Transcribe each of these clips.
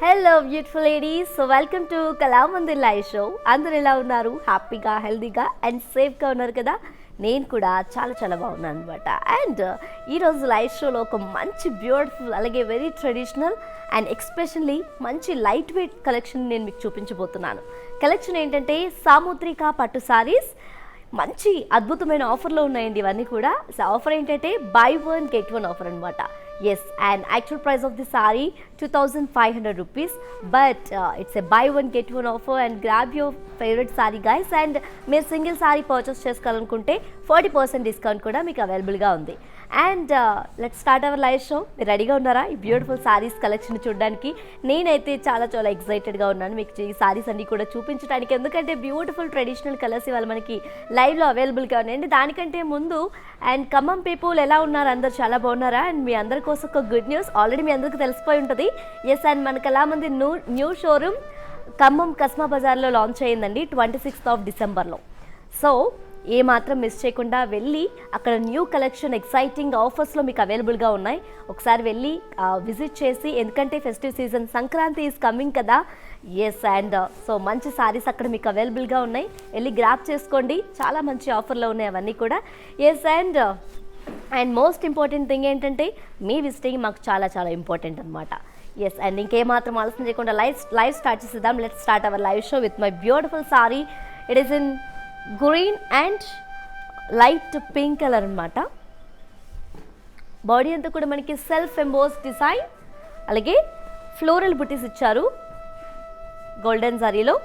Hello beautiful ladies, so welcome to Kalamandir live show. అందరు ఎలా ఉన్నారు? హ్యాపీగా, హెల్దీగా అండ్ సేఫ్గా ఉన్నారు కదా? నేను కూడా చాలా చాలా బాగున్నాను అనమాట. అండ్ ఈరోజు లైవ్ షోలో ఒక మంచి బ్యూటిఫుల్ అలాగే వెరీ ట్రెడిషనల్ అండ్ ఎక్స్పెషల్లీ మంచి లైట్ వెయిట్ కలెక్షన్ నేను మీకు చూపించబోతున్నాను. కలెక్షన్ ఏంటంటే సాముద్రిక పట్టు సారీస్. మంచి అద్భుతమైన ఆఫర్లో ఉన్నాయండి ఇవన్నీ కూడా. ఆఫర్ ఏంటంటే buy one get one offer అనమాట. Yes, and actual price of the saree 2500 rupees, but it's a buy one get one offer and grab your favorite saree guys. And మీరు సింగిల్ సారీ పర్చేస్ చేసుకోవాలనుకుంటే 40% discount కూడా మీకు అవైలబుల్గా ఉంది. And let's start our live show. మీరు రెడీగా ఉన్నారా ఈ బ్యూటిఫుల్ సారీస్ కలెక్షన్ చూడడానికి? నేనైతే చాలా చాలా ఎక్సైటెడ్గా ఉన్నాను మీకు ఈ సారీస్ అన్ని కూడా చూపించడానికి. ఎందుకంటే బ్యూటిఫుల్ ట్రెడిషనల్ కలర్స్ ఇవాళ మనకి లైవ్లో అవైలబుల్గా ఉన్నాయండి. దానికంటే ముందు అండ్ ఖమ్మం పీపుల్ ఎలా ఉన్నారు? అందరు చాలా బాగున్నారా? అండ్ మీ అందరి కోసం ఒక గుడ్ న్యూస్ ఆల్రెడీ మీ అందరికీ తెలిసిపోయి ఉంటుంది. ఎస్, అండ్ మనకు ఎలా మంది న్యూ షోరూమ్ ఖమ్మం కస్మా బజార్లో లాంచ్ అయ్యిందండి 26th డిసెంబర్లో. సో ఏమాత్రం మిస్ చేయకుండా వెళ్ళి అక్కడ న్యూ కలెక్షన్ ఎక్సైటింగ్ ఆఫర్స్లో మీకు అవైలబుల్గా ఉన్నాయి. ఒకసారి వెళ్ళి విజిట్ చేసి, ఎందుకంటే festive season Sankranti is coming కదా. ఎస్, అండ్ సో మంచి సారీస్ అక్కడ మీకు అవైలబుల్గా ఉన్నాయి. వెళ్ళి గ్రాప్ చేసుకోండి, చాలా మంచి ఆఫర్లో ఉన్నాయి అవన్నీ కూడా. Yes, and most important thing ఏంటంటే మీ విజిటింగ్ మాకు చాలా చాలా ఇంపార్టెంట్ అనమాట. ఎస్, అండ్ ఇంకేమాత్రం ఆలోచన చేయకుండా లైవ్ స్టార్ట్ చేసేద్దాం. Let's start our live show with my beautiful sorry. It is in green and light pink colour అనమాట. బాడీ అంతా కూడా మనకి సెల్ఫ్ ఎంబోస్ డిజైన్, అలాగే ఫ్లోరల్ బుటీస్ ఇచ్చారు గోల్డెన్ జరీలో.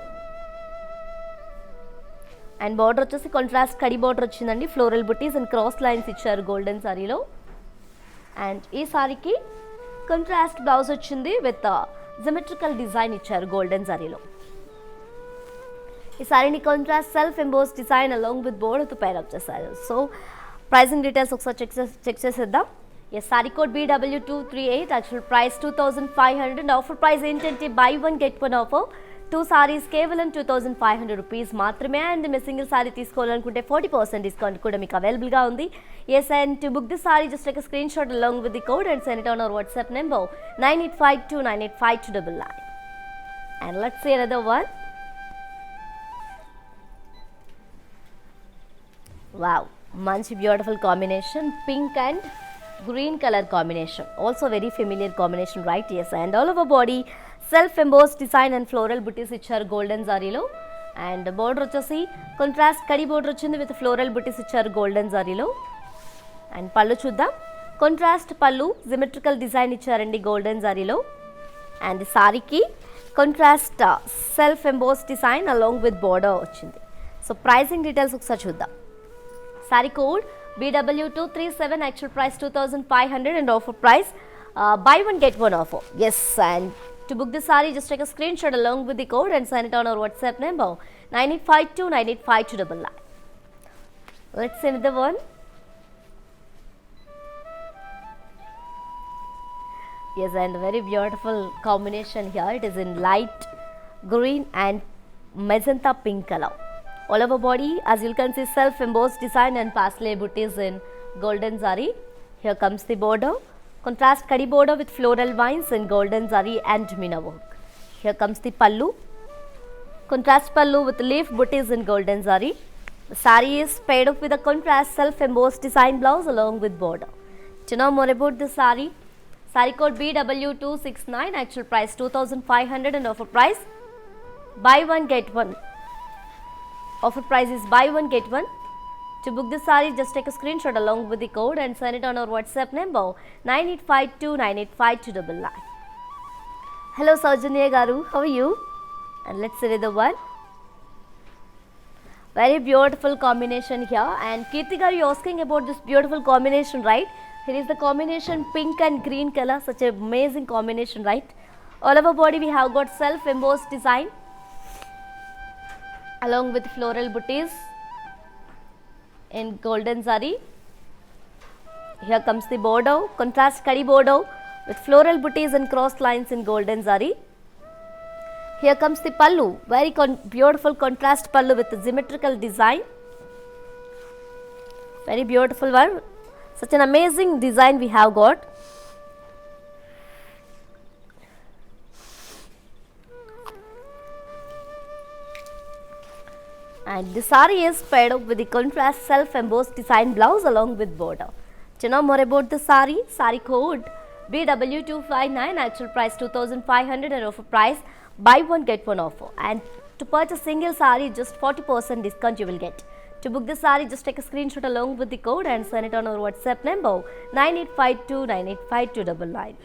అండ్ బార్డర్ వచ్చేసి కాంట్రాస్ట్ కడి బార్డర్ వచ్చిందండి. Floral buttis and cross lines ఇచ్చారు గోల్డెన్ సారీలో. అండ్ ఈ సారీకి కాంట్రాస్ట్ బ్లౌజ్ వచ్చింది విత్ జిమెట్రికల్ డిజైన్ ఇచ్చారు గోల్డెన్ సారీలో. ఈ సారీని contrast self emboss design along with బోర్డర్తో పేరప్ చేశారు. సో ప్రైసింగ్ డీటెయిల్స్ ఒకసారి చెక్ చేసేద్దాం. Yes, sari code BW238, actual price 2500 and offer price ఏంటంటే buy one get one offer. 2 saris కేవలం 2500 రూపీస్ మాత్రమే. అండ్ మీరు సింగిల్ సారీ తీసుకోవాలనుకుంటే 40% డిస్కౌంట్ కూడా మీకు అవైలబుల్గా ఉంది. Yes, and to book the sari just like screen shot along with the code and send it on our WhatsApp number 9852985299. And let's see another one. Wow, మంచి beautiful combination, pink and green colour combination. Also very familiar combination, right? Yes, and all over body self emboss design and floral butis ఇచ్చారు golden జారీలో. And border వచ్చేసి contrast కడి border వచ్చింది with floral butis ఇచ్చారు golden జారీలో. And pallu చూద్దాం. Contrast pallu, geometrical design ఇచ్చారండి golden జారీలో. అండ్ సారీకి contrast self emboss design along with border వచ్చింది. సో ప్రైసింగ్ డీటెయిల్స్ ఒకసారి చూద్దాం. Sari code BW237, actual price 2500 and offer price buy one get one offer. Yes, and to book the saree just take a screenshot along with the code and send it on our WhatsApp number 9852985299. Let's see another one. Yes, and very beautiful combination here. It is in light green and magenta pink color. All over body, as you can see, self embossed design and pastel booties in golden zari. Here comes the border, contrast kadi border with floral vines in golden zari and mina work. Here comes the pallu, contrast pallu with leaf booties in golden zari. The saree is paired up with a contrast self embossed design blouse along with border. To know more about the saree code BW269, actual price 2500 and offer price buy one get one. Offer price is buy one get one. To book the saree just take a screenshot along with the code and send it on our WhatsApp number 9852985299. Hello Saujanya garu, how are you? And let's see the one. Very beautiful combination here. And Kirti garu, you asking about this beautiful combination, right? Here is the combination pink and green color, such an amazing combination, right? All over body we have got self embossed design along with floral booties in golden zari. Here comes the border, contrast kadi border with floral booties and cross lines in golden zari. Here comes the pallu, very beautiful contrast pallu with symmetrical design. Very beautiful one. Such an amazing design we have got. And the saree is paired up with the contrast self-embossed design blouse along with border. To know more about the saree, saree code BW259, actual price 2500 and offer price buy one get one offer. And to purchase single saree, just 40% discount you will get. To book the saree, just take a screenshot along with the code and send it on our WhatsApp number 9852985299.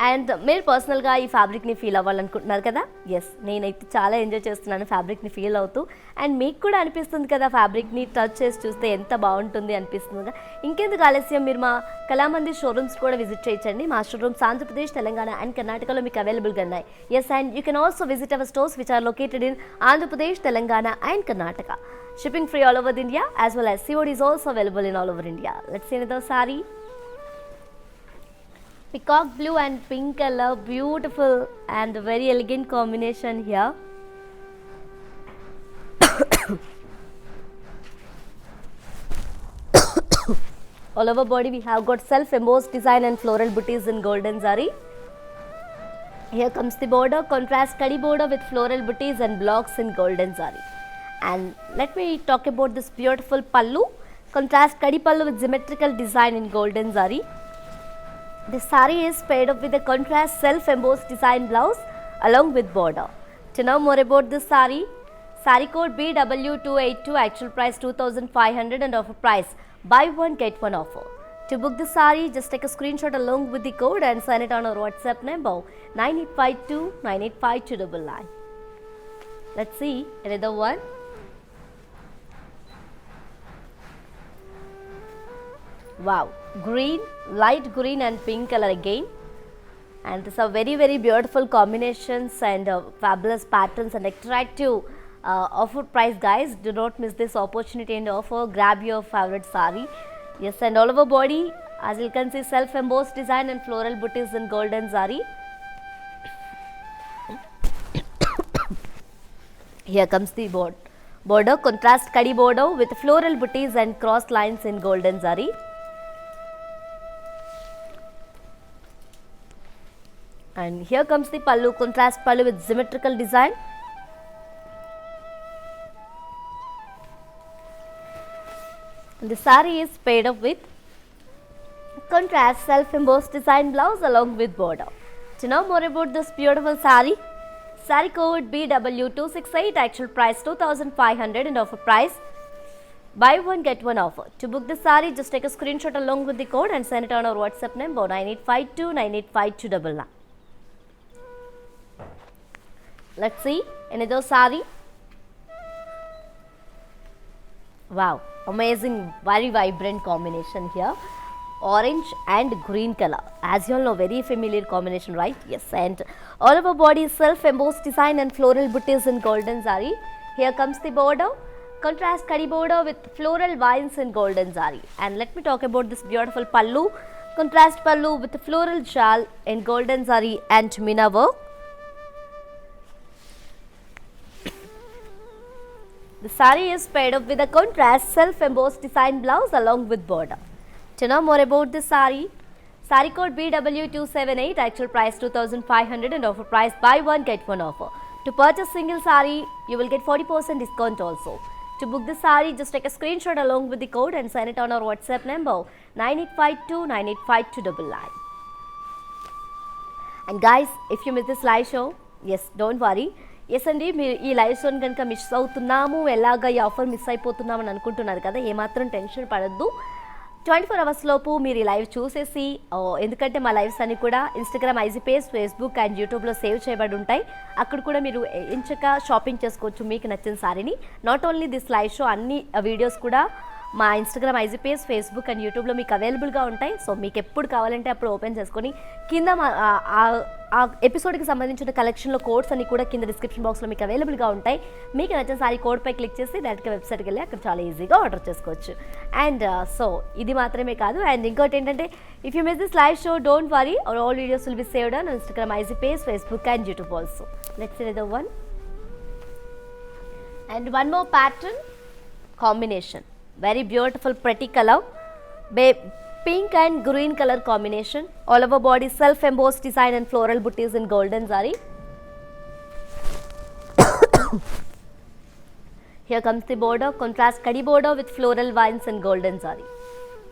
And మీరు పర్సనల్గా ఈ ఫ్యాబ్రిక్ని feel అవ్వాలనుకుంటున్నారు కదా, yes నేనైతే చాలా enjoy చేస్తున్నాను ఫ్యాబ్రిక్ని feel అవుతూ. And మీకు కూడా అనిపిస్తుంది కదా ఫ్యాబ్రిక్ని టచ్ చేసి చూస్తే ఎంత బాగుంటుంది అనిపిస్తుంది కదా. ఇంకెందుకు ఆలస్యం, మీరు మా కళామందిర్ షోరూమ్స్ కూడా విజిట్ చేయొచ్చండి. మా షోరూమ్స్ ఆంధ్రప్రదేశ్, తెలంగాణ అండ్ కర్ణాటకలో మీకు అవైలబుల్గా ఉన్నాయి. Yes, and you can also visit our stores which are located in Andhra Pradesh, Telangana and Karnataka. Shipping free all over India as well as COD is also available in all over India. Let's see another saree. Peacock blue and pink color, beautiful and very elegant combination here. All over body we have got self embossed design and floral booties in golden zari. Here comes the border, contrast kadi border with floral booties and blocks in golden zari. And let me talk about this beautiful pallu, contrast kadi pallu with symmetrical design in golden zari. The saree is paired up with a contrast self-embossed design blouse along with border. To know more about this saree, saree code BW282, actual price 2500 and offer price buy one get one offer. To book the saree, just take a screenshot along with the code and send it on our WhatsApp number 9852985299. Let's see another one. Wow, green, light green and pink color again, and these are very beautiful combinations and fabulous patterns and attractive offer price, guys. Do not miss this opportunity and offer. Grab your favorite saree. Yes, and all over body, as you can see, self embossed design and floral booties in golden zari. Here comes the border, contrast kadi border with floral booties and cross lines in golden zari. And here comes the pallu, contrast pallu with symmetrical design. The saree is paired up with contrast self-embossed design blouse along with border. To know more about this beautiful saree, saree code BW268, actual price 2500 and offer price buy one get one offer. To book the saree, just take a screenshot along with the code and send it on our WhatsApp number 9852985299. Let's see another saree. Wow, amazing, very vibrant combination here. Orange and green color, as you all know, very familiar combination, right? Yes, and all over body self embossed design and floral booties in golden zari. Here comes the border, contrast kadi border with floral vines in golden zari. And let me talk about this beautiful pallu, contrast pallu with floral shawl in golden zari and mina work. The saree is paired up with a contrast self-embossed design blouse along with border. To know more about this saree, saree code BW278, actual price 2500 and offer price buy one get one offer. To purchase single saree, you will get 40% discount also. To book the saree, just take a screenshot along with the code and send it on our WhatsApp number 9852985299. And guys, if you miss this live show, yes, don't worry. Yes అండి, మీరు ఈ live షోని కనుక miss అవుతున్నాము, ఎలాగ ఈ offer miss అయిపోతున్నామని అనుకుంటున్నారు కదా, ఏమాత్రం టెన్షన్ పడద్దు. 24 అవర్స్ లోపు మీరు ఈ లైవ్ చూసేసి, ఎందుకంటే మా లైవ్స్ అన్ని కూడా Instagram IG page, Facebook and యూట్యూబ్లో సేవ్ చేయబడి ఉంటాయి. అక్కడ కూడా మీరు ఎంచక షాపింగ్ చేసుకోవచ్చు మీకు నచ్చిన సారీని. Not only this live show, అన్ని వీడియోస్ కూడా మా Instagram IG page, Facebook and యూట్యూబ్లో మీకు అవైలబుల్గా ఉంటాయి. సో మీకు ఎప్పుడు కావాలంటే అప్పుడు ఓపెన్ చేసుకొని కింద ఆ ఎపిసోడ్కి సంబంధించిన కలెక్షన్లో కోడ్స్ అన్ని కూడా కింద డిస్క్రిప్షన్ బాక్స్లో మీకు అవైలబుల్గా ఉంటాయి. మీకు నచ్చిన సారీ కోడ్పై క్లిక్ చేసి డైరెక్ట్గా వెబ్సైట్కి వెళ్ళి అక్కడ చాలా ఈజీగా ఆర్డర్ చేసుకోవచ్చు. అండ్ సో ఇది మాత్రమే కాదు, అండ్ ఇంకోటి ఏంటంటే, if you miss this live show, don't worry, all videos will be saved on Instagram IG page, Facebook and YouTube also. Let's see the one and one more pattern combination. Very beautiful pretty color, pink and green color combination. All over body self embossed design and floral booties in golden zari. Here comes the border, contrast kadi border with floral vines and golden zari.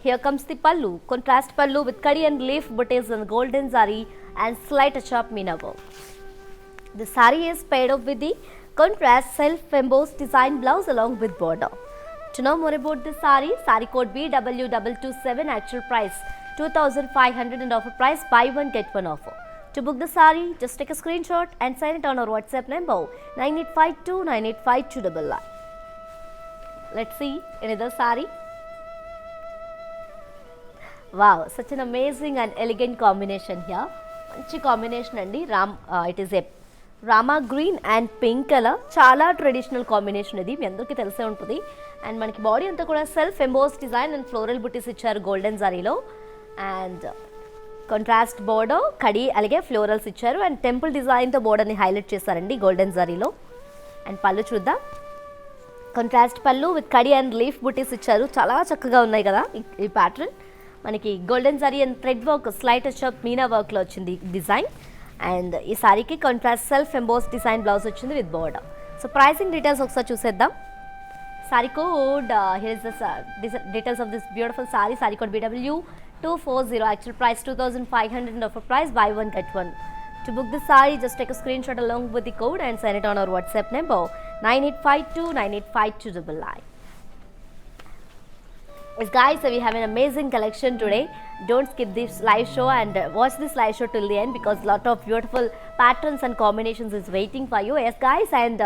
Here comes the pallu, contrast pallu with kadi and leaf booties and golden zari and slight touch of meena work. The sari is paired up with the contrast self-embossed design blouse along with border. To know more about this sari code BW227, actual price 2,500 and offer price buy one get one offer. To book the sari, just take a screenshot and send it on our WhatsApp number 9852985299. Let's see another sari. Wow, such an amazing and elegant combination here. మంచి combination అండి. It is a Rama green and pink colour. చాలా traditional combination ఇది, మీ అందరికీ తెలిసే ఉంటుంది. And మనకి body అంతా కూడా self emboss design and floral butis ఇచ్చారు గోల్డెన్ జరీలో. అండ్ కాంట్రాస్ట్ బోర్డర్ కడి అలాగే ఫ్లోరల్స్ ఇచ్చారు. అండ్ టెంపుల్ డిజైన్తో బోర్డర్ని హైలైట్ చేశారండి గోల్డెన్ జరీలో. అండ్ పళ్ళు చూద్దాం. Contrast pallu with kadhi and leaf butis ఇచ్చారు. చాలా చక్కగా ఉన్నాయి కదా ఈ ప్యాటర్న్. మనకి golden zari and thread work slight shop meena వర్క్లో వచ్చింది డిజైన్. అండ్ ఈ సారీకి contrast self emboss design blouse వచ్చింది with border. So pricing details ఒకసారి చూసేద్దాం. Sari code here is the details of this beautiful sari. Sari code BW240, actual price 2,500 and offer price buy one get one. To book this saree, just take a screenshot along with the code and send it on our WhatsApp number 9852985299. Yes guys, so we have an amazing collection today. Don't skip this live show and watch this live show till the end because lot of beautiful patterns and combinations is waiting for you. Yes guys, and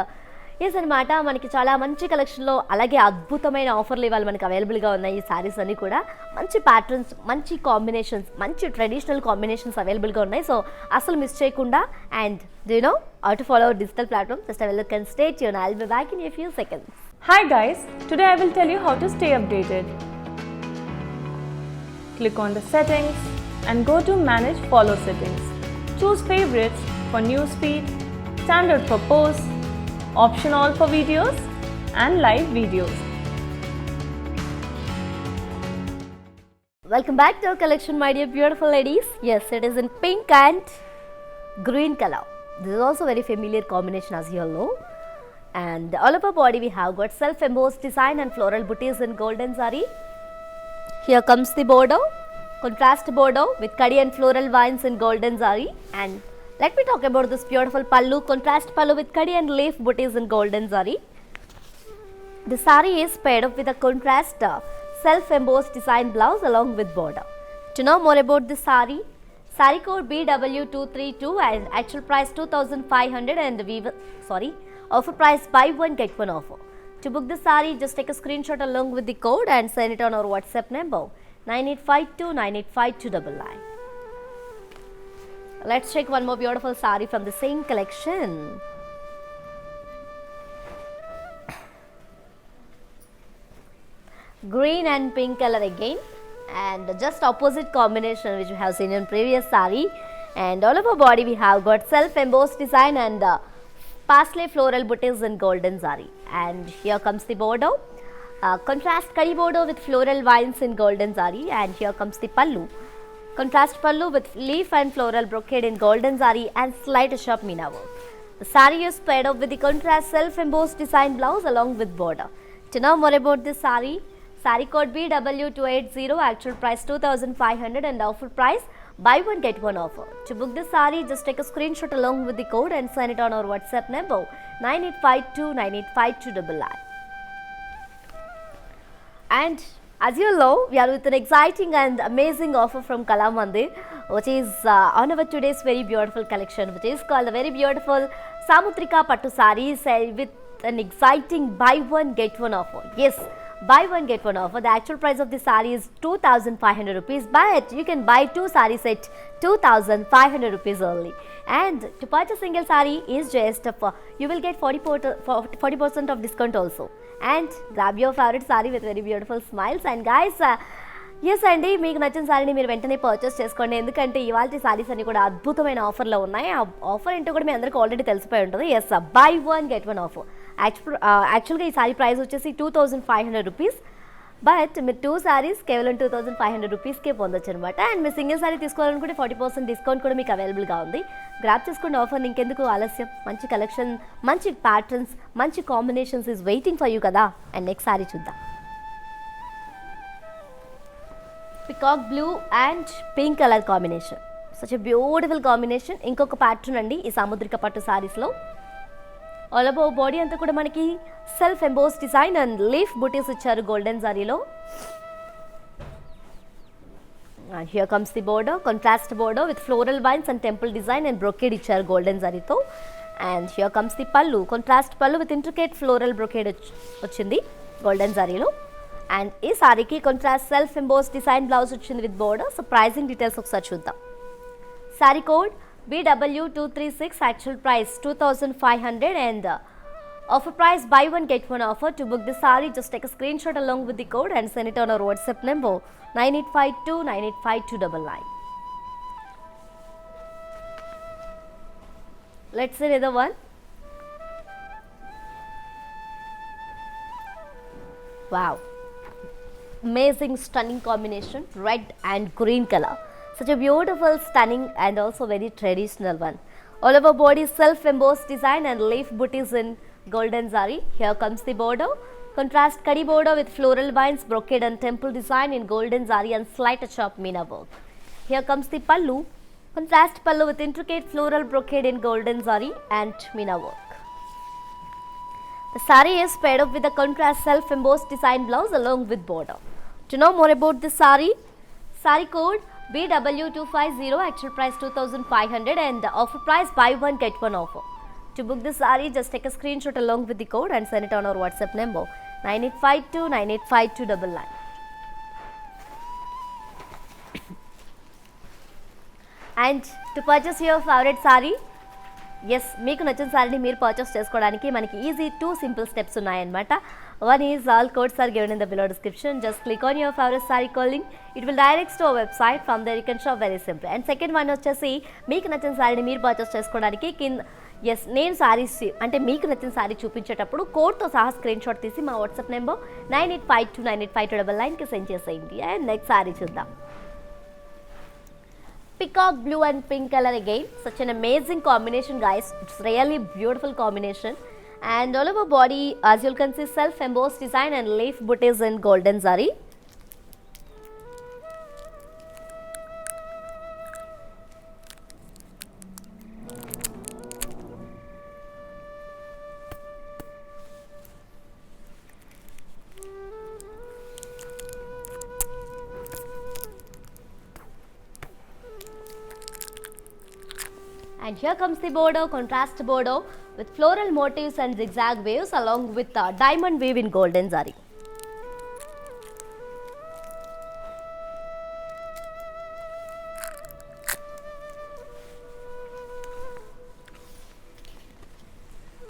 yes అనమాట, మనకి చాలా మంచి కలెక్షన్లో అలాగే అద్భుతమైన ఆఫర్లు ఇవాళ మనకి అవైలబుల్గా ఉన్నాయి. ఈ శారీస్ అన్నీ కూడా మంచి ప్యాటర్న్స్, మంచి కాంబినేషన్స్, మంచి ట్రెడిషనల్ కాంబినేషన్స్ అవైలబుల్గా ఉన్నాయి. సో అసలు మిస్ చేయకుండా and do know how to follow our digital platform. Just I will look and stay tune. I will be back in a few seconds. Hi guys, today I will tell you how to stay updated. Click on the settings and go to manage follow settings. Choose favorites for newsfeed, standard for posts, option all for videos and live videos. Welcome back to our collection, my dear beautiful ladies. Yes, it is in pink and green color. This is also very familiar combination as you all know. And all over body we have got self embossed design and floral booties in golden zari. Here comes the border, contrast border with kadi and floral vines in golden zari. And let me talk about this beautiful pallu, contrast pallu with kadi and leaf booties in golden zari. The saree is paired up with a contrast self-embossed design blouse along with border. To know more about this saree code BW232 and actual price 2,500 and offer price buy one get one offer. To book the saree, just take a screenshot along with the code and send it on our WhatsApp number 9852985299. Let's check one more beautiful saree from the same collection. Green and pink color again, and just opposite combination which we have seen in previous saree. And all over body we have got self embossed design and parsley floral booties in golden zari. And here comes the border, contrast kadi border with floral vines in golden zari. And here comes the pallu, contrast pallu with leaf and floral brocade in golden zari and slight sharp meena work. The saree is paired up with the contrast self embossed design blouse along with border. To know more about this saree code BW280, actual price 2,500 and offer price buy one get one offer. To book this saree, just take a screenshot along with the code and send it on our WhatsApp number 9852985299. And as you know, we are with an exciting and amazing offer from Kalamandir, which is on our today's very beautiful collection, which is called the very beautiful Samutrika Pattu sarees with an exciting buy one get one offer. Yes, buy one get one offer. The actual price of the saree is 2,500 rupees, but you can buy two sarees at 2,500 rupees only. And to purchase single saree is just you will get 40% of discount also. And grab your favorite saree with very beautiful smiles. And guys, yes అండి, మీకు నచ్చిన సారీని మీరు వెంటనే purchase చేసుకోండి. ఎందుకంటే ఇవాళ సారీస్ అన్ని కూడా అద్భుతమైన ఆఫర్లో ఉన్నాయి. ఆ ఆఫర్ ఏంటో కూడా మీ అందరికీ ఆల్రెడీ తెలిసిపోయి ఉంటుంది. Yes, buy one get one offer. యాక్చువల్గా ఈ సారీ ప్రైస్ వచ్చేసి 2,500 రూపీస్, బట్ మీరు 2 సారీస్ కేవలం 2500 రూపీస్కే పొందొచ్చు అనమాట. అండ్ మీరు సింగిల్ సారీ తీసుకోవాలనుకుంటే 40% డిస్కౌంట్ కూడా మీకు అవైలబుల్గా ఉంది. గ్రాప్ చేసుకున్న ఆఫర్ ఇంకెందుకు ఆలస్యం, మంచి కలెక్షన్, మంచి ప్యాటర్న్స్, మంచి combinations is waiting for you కదా. అండ్ నెక్స్ట్ సారీ చూద్దాం. Peacock blue and pink colour combination, such a beautiful combination. ఇంకొక ప్యాటర్న్ అండి ఈ సాముద్రిక పట్టు సారీస్లో. ఆల్ ఓవర్ బాడీ అంతా కూడా మనకి self emboss design and leaf butis ఇచ్చారు గోల్డెన్ జరీలో. And here comes the border, contrast border with floral vines and temple design and brocade ఇచ్చారు గోల్డెన్ జరీతో. And here comes the pallu, contrast pallu with intricate floral brocade వచ్చింది golden జరీలో. And ఈ సారీకి contrast self emboss design blouse వచ్చింది with border. So pricing details ఒకసారి చూద్దాం. Sari code BW236, actual price 2500 and offer price buy one get one offer. To book the saree, just take a screenshot along with the code and send it on our WhatsApp number 9852985299. Let's see another one. Wow, amazing stunning combination, red and green color. Such a beautiful, stunning and also very traditional one. All over body self embossed design and leaf booties in golden zari. Here comes the border, contrast kadi border with floral vines, brocade and temple design in golden zari and slight touch of meena work. Here comes the pallu, contrast pallu with intricate floral brocade in golden zari and meena work. The saree is paired up with a contrast self embossed design blouse along with border. To know more about the saree code BW250, actual price 2500 and offer price buy one get one offer. To book this saree, just take a screenshot along with the code and send it on our WhatsApp number 9852985299. And to purchase your favorite saree, yes, మీకు నచ్చిన సారీని మీరు purchase చేసుకోవడానికి మనకి easy 2 simple steps ఉన్నాయన్నమాట. One is all codes are given in the below description. Just click on your favorite saree calling. It will direct to our website. From there you can shop very simply. And second one వచ్చేసి మీకు నచ్చిన సారీని మీరు purchase చేసుకోవడానికి కింద yes నేను సారీస్ అంటే మీకు నచ్చిన సారీ చూపించేటప్పుడు కోడ్తో సహా స్క్రీన్ షాట్ తీసి మా వాట్సాప్ నెంబర్ 9852985299కి సెండ్ చేసేయండి. అండ్ నెక్స్ట్ సారీ చూద్దాం. Peacock blue and pink color again, such an amazing combination guys, it's really beautiful combination. And all over body as you can see self embossed design and leaf booties in golden zari. And here comes the border, contrast border with floral motifs and zigzag waves along with diamond weave in golden zari.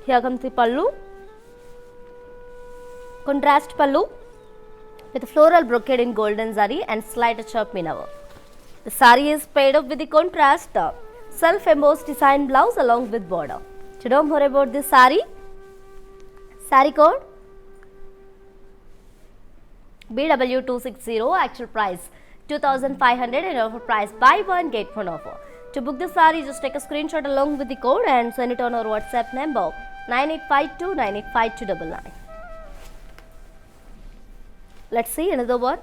Here comes the pallu, contrast pallu with floral brocade in golden zari and slight touch of meena work. The saree is paired up with the contrast self embossed design blouse along with border. To know more about this saree code BW260, actual price 2500 and offer price buy one get one offer. To book the saree, just take a screenshot along with the code and send it on our WhatsApp number 9852985299. Let's see another one.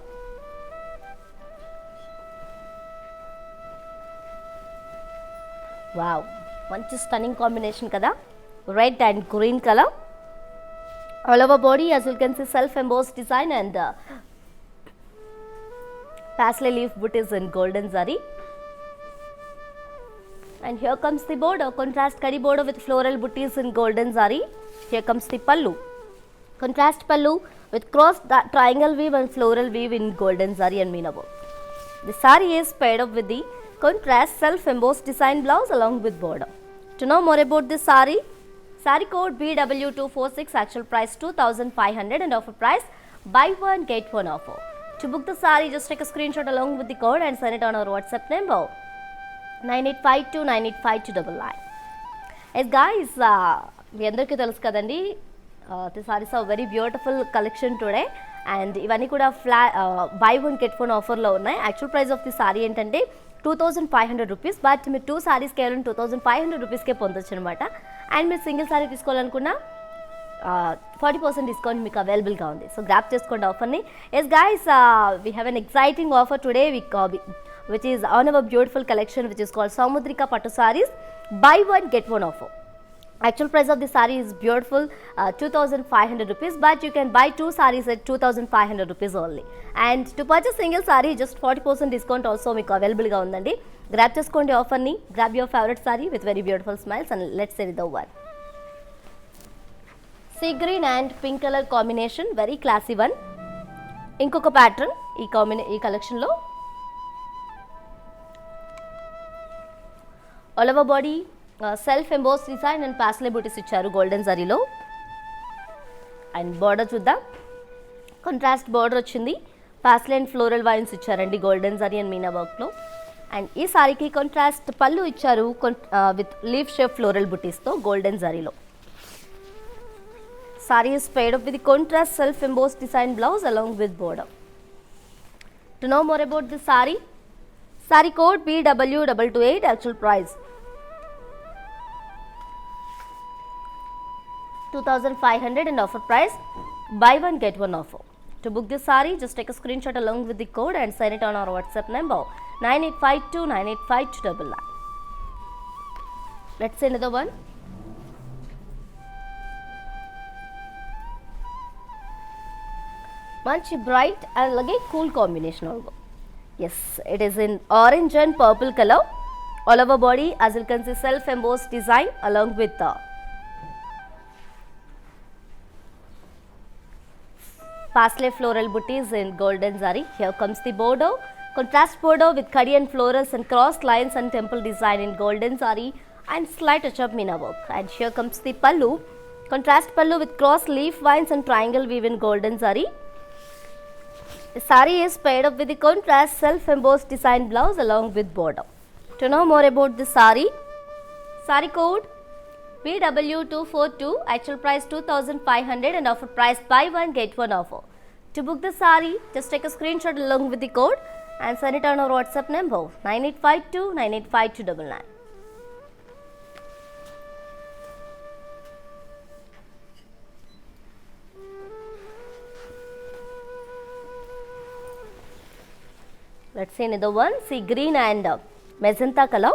Wow, మంచి stunning combination కదా, red and green colour. All over body as you can see self embossed design and paisley leaf butis in golden zari. And here comes the border, contrast kadi border with floral booties in golden zari. Here comes the pallu, contrast pallu with cross triangle weave and floral weave in golden zari and meena work. The saree is paired up with the contrast self embossed design blouse along with border. To know more about this saree code BW246, actual price 2500 and offer price buy one get one offer. To book the saree, just take a screenshot along with the code and send it on our WhatsApp number 9852985299. Yes guys, మీ అందరికీ తెలుసు కదండి, this saris are very beautiful collection today. And ఇవన్నీ కూడా buy one get one ఆఫర్లో ఉన్నాయి. Actual price of the sari ఏంటంటే 2500 rupees, but మీరు 2 సారీస్ కేవలం 2500 రూపీస్కే పొందొచ్చు అనమాట. అండ్ మీరు సింగిల్ సారీ తీసుకోవాలనుకున్నా 40% డిస్కౌంట్ మీకు అవైలబుల్గా ఉంది. సో గ్రాప్ చేసుకోండి ఆఫర్ని. Yes guys, we have an exciting offer today which is on our beautiful collection which is called Samudrika Pattu sarees buy one get one offer. Actual price of the saree is beautiful 2500 rupees, but you can buy 2 sarees at 2500 rupees only. And to purchase single saree just 40% discount also మీకు available గా ఉందండి. Grab చేసుకోండి offer ని. Grab your favourite sari with very beautiful smiles and let's see the one. See green and pink colour combination, very classy one. ఇంకొక pattern ఈ collection లో all over body self emboss design and paisley butis ఇచ్చారు golden జరీలో. And border చూద్దాం, contrast border వచ్చింది. Paisley and floral vines ఇచ్చారండి golden zari and meena వర్క్లో. And ఈ సారీకి కాంట్రాస్ట్ పళ్ళు ఇచ్చారు with leaf shape floral బూటీస్తో golden జరీలో. Sari is paired up with the contrast self embossed design blouse along with border. To know more about this saree code BW228, actual price 2500 and offer price buy one get one offer. To book this saree, just take a screenshot along with the code and send it on our WhatsApp number 9852985299. Let's see another one. మంచి bright and అలాగే cool combination ఆల్గో. Yes, it is in orange and purple colour. All over body as you can see self embossed design along with parsley floral booties in golden zari. Here comes the border, contrast border with kadi and florals and cross lines and temple design in golden zari and slight touch of meena work. And here comes the pallu, contrast pallu with cross leaf vines and triangle weave in golden zari. The saree is paired up with the contrast self embossed design blouse along with border. To know more about this saree code BW242, actual price 2500 and offer price buy one get one offer. To book the saree, just take a screenshot along with the code and send it on our WhatsApp number 9852985299. Let's see another one. See green and magenta color.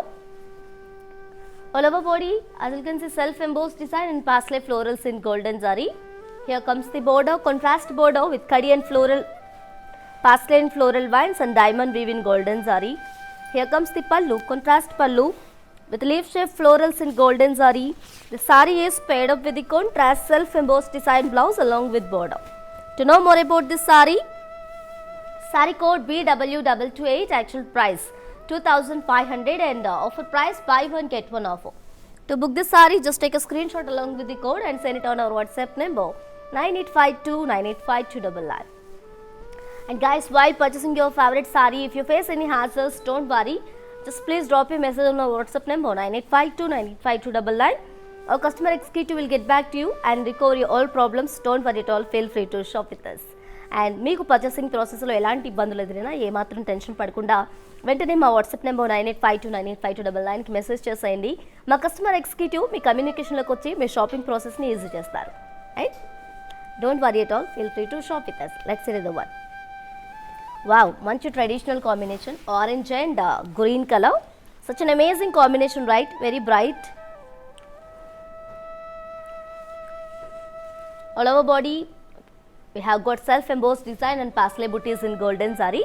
All over body, as you can see, self embossed design and parsley florals in golden zari. Here comes the border, contrast border with kadi and floral, parsley and floral vines and diamond weave in golden zari. Here comes the pallu, contrast pallu with leaf shape florals in golden zari. The saree is paired up with the contrast self embossed design blouse along with border. To know more about this saree code BW228, actual price 2500 and offer price buy one get one offer. To book this saree, just take a screenshot along with the code and send it on our WhatsApp number 9852985299. And guys, while purchasing your favorite saree, if you face any hassles, don't worry. Just please drop a message on our WhatsApp number 9852985299. Our customer executive will get back to you and recover your all problems. Don't worry at all. Feel free to shop with us. And మీకు purchasing ప్రాసెస్లో ఎలాంటి ఇబ్బందులు ఎదురైనా ఏమాత్రం tension పడకుండా వెంటనే మా WhatsApp number 9852985299కి message చేసేయండి. మా కస్టమర్ ఎగ్జిక్యూటివ్ మీ కమ్యూనికేషన్లోకి వచ్చి మీ షాపింగ్ ప్రాసెస్ని ఈజీ చేస్తారు. Right, don't worry at all. Feel free to shop with us. Let's see the one. Wow, మంచి traditional combination, orange and green colour. Such an amazing combination, right? Very bright. All over body we have got self embossed design and parsley booties in golden zari.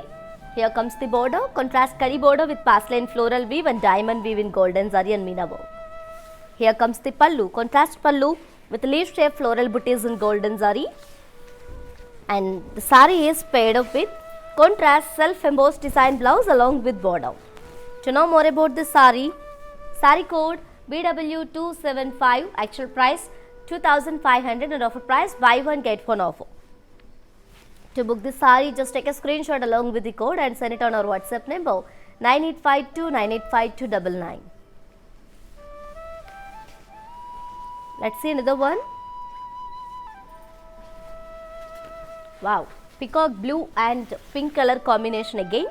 Here comes the border, contrast kadi border with parsley and floral weave and diamond weave in golden zari and meena work. Here comes the pallu, contrast pallu with leaf shape floral booties in golden zari. And the saree is paired up with contrast self embossed design blouse along with border. To know more about this saree code BW275, actual price 2500 and offer price buy one get one offer. To book this saree, just take a screenshot along with the code and send it on our WhatsApp number 9852985299. Let's see another one. Wow, peacock blue and pink color combination again.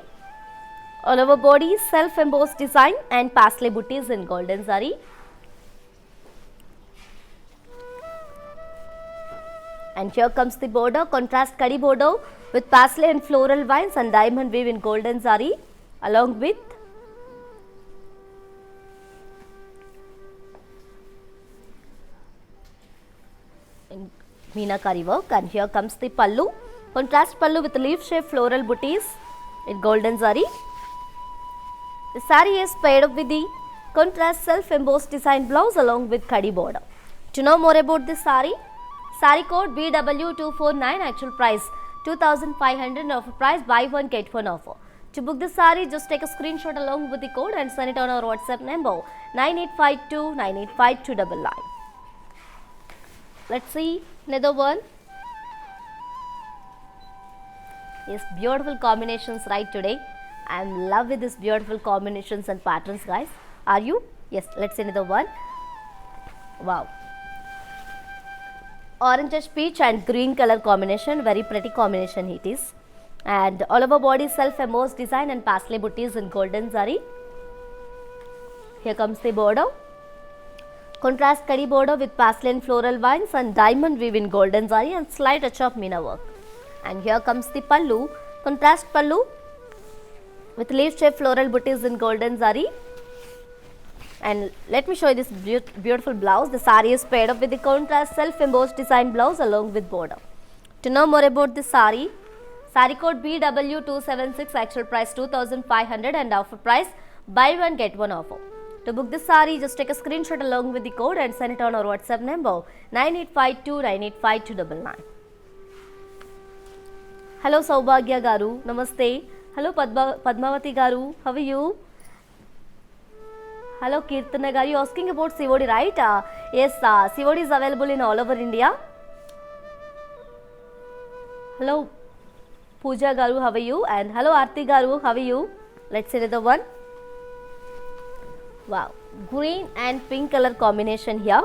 All over body self embossed design and paisley booties in golden zari. And here comes the border, contrast kadi border with paisley and floral vines and diamond weave in golden zari, along with meenakari work. And here comes the pallu, contrast pallu with leaf shaped floral booties in golden zari. The saree is paired up with the contrast self embossed design blouse along with kadi border. To know more about this saree, saree code BW249, actual price 2500 and offer price buy one get one offer. To book this saree, just take a screenshot along with the code and send it on our WhatsApp number 9852985299. Let's see another one. Yes, beautiful combinations right today. I am in love with this beautiful combinations and patterns, guys. Are you? Yes, let's see another one. Wow. Orange peach and green color combination, very pretty combination it is. And all over body self embossed design and paisley booties in golden zari. Here comes the border, contrast kadi border with paisley and floral vines and diamond weave in golden zari and slight touch of meena work. And here comes the pallu, contrast pallu with leaf shaped floral booties in golden zari. And let me show you this beautiful blouse. The saree is paired up with the contrast self embossed design blouse along with border. To know more about this saree, saree code BW276, actual price 2500 and offer price buy one get one offer. To book this saree, just take a screenshot along with the code and send it on our WhatsApp number 9852985299. Hello Saubhagya garu, namaste. Hello Padmavati garu, how are you? Hello Kirtana garu, you asking about COD, right? Yes, COD is available in all over India. Hello Pooja garu, how are you? And hello Aarti garu, how are you? Let's see another one. Wow, green and pink color combination here.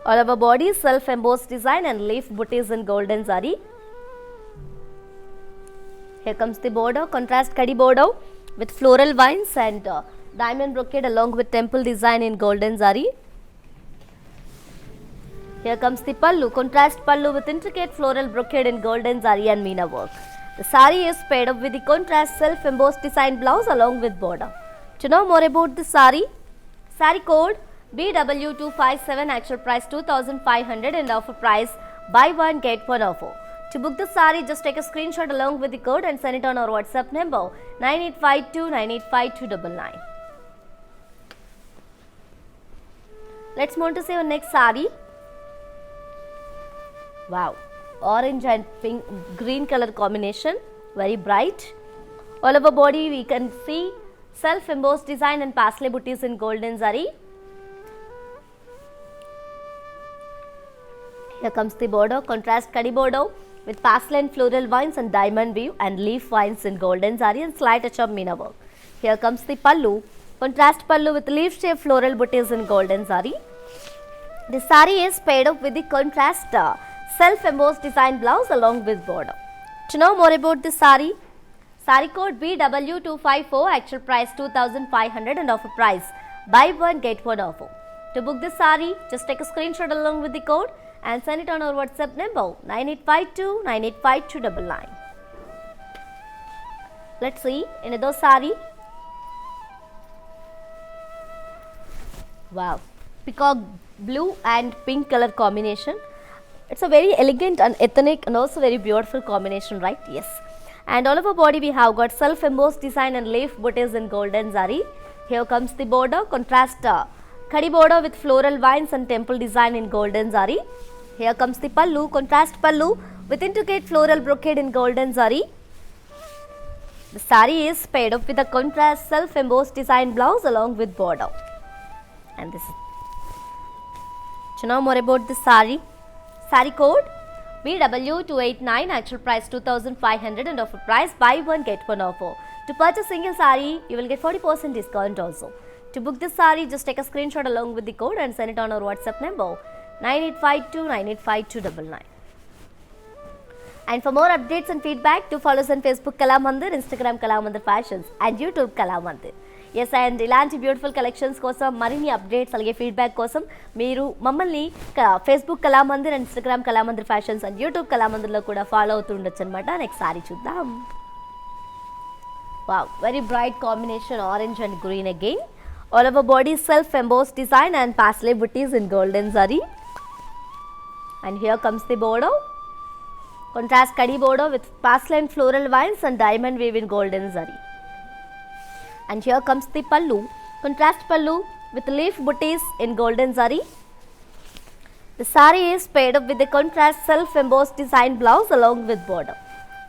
All over body self embossed design and leaf booties in golden zari. Here comes the border, contrast kadi border with floral vines and diamond brocade along with temple design in golden zari. Here comes the pallu, contrast pallu with intricate floral brocade in golden zari and meena work. The saree is paired up with the contrast self embossed design blouse along with border. To know more about the saree, saree code BW257, actual price 2500 and offer price buy one get one offer. To book the saree, just take a screenshot along with the code and send it on our WhatsApp number 9852985299. Let's move on to see our next saree. Wow, orange and pink green color combination, very bright. All over body we can see self embossed design and paisley booties in golden zari. Here comes the border, contrast kadi border with paisley and floral vines and diamond weave and leaf vines in golden zari and slight touch of meena work. Here comes the pallu, contrast pallu with leaf shaped floral booties in golden zari. The saree is paired up with the contrast self embossed design blouse along with border. To know more about this saree, saree code BW254, actual price 2500 and offer price buy one get one offer. To book this saree, just take a screenshot along with the code and send it on our WhatsApp number 9852985299. Let's see another saree. Wow, peacock blue and pink color combination. It's a very elegant and ethnic and also very beautiful combination, right? Yes. And all over body we have got self embossed design and leaf booties in golden zari. Here comes the border, contrast kadi border with floral vines and temple design in golden zari. Here comes the pallu, contrast pallu with intricate floral brocade in golden zari. The saree is paired up with a contrast self embossed design blouse along with border. And this is, to know more about this saree, saree code BW289, actual price 2500 and offer price buy one get one offer. To purchase single saree, you will get 40% discount also. To book this saree, just take a screenshot along with the code and send it on our WhatsApp number 9852985299. And for more updates and feedback, do follow us on Facebook Kala Mandir, Instagram Kala Mandir Fashions and YouTube Kala Mandir. Yes and ఇలాంటి beautiful collections కోసం మరిన్ని updates అలాగే feedback కోసం మీరు మమ్మల్ని Facebook Kalamandir and Instagram Kalamandir fashions and YouTube కళామందిర్లో కూడా follow అవుతూ ఉండొచ్చు అనమాట. నెక్స్ట్ సారీ చూద్దాం. Wow, very bright combination orange and green again. All over body self emboss design and paisley butis in golden zari. And here comes the border, contrast kadi border with pastel and floral vines and diamond weave in golden zari. And here comes the pallu, contrast pallu with leaf booties in golden zari. The saree is paired up with the contrast self embossed design blouse along with border.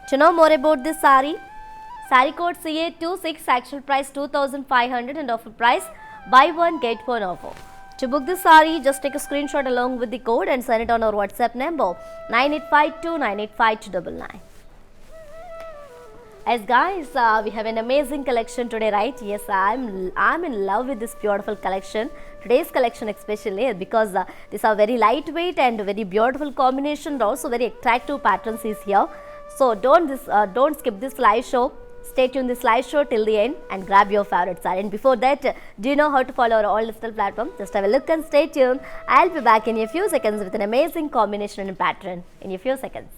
To know more about this saree, saree code CA26, actual price 2500 and offer price buy one get one offer. To book this saree, just take a screenshot along with the code and send it on our WhatsApp number 9852985299. As guys, we have an amazing collection today, right? Yes, I'm in love with this beautiful collection. Today's collection especially because these are very lightweight and very beautiful combination. Also very attractive patterns is here. So don't skip this live show. Stay tuned this live show till the end and grab your favorite saree. And before that, do you know how to follow our all digital platform? Just have a look and stay tuned. I'll be back in a few seconds with an amazing combination and pattern in a few seconds.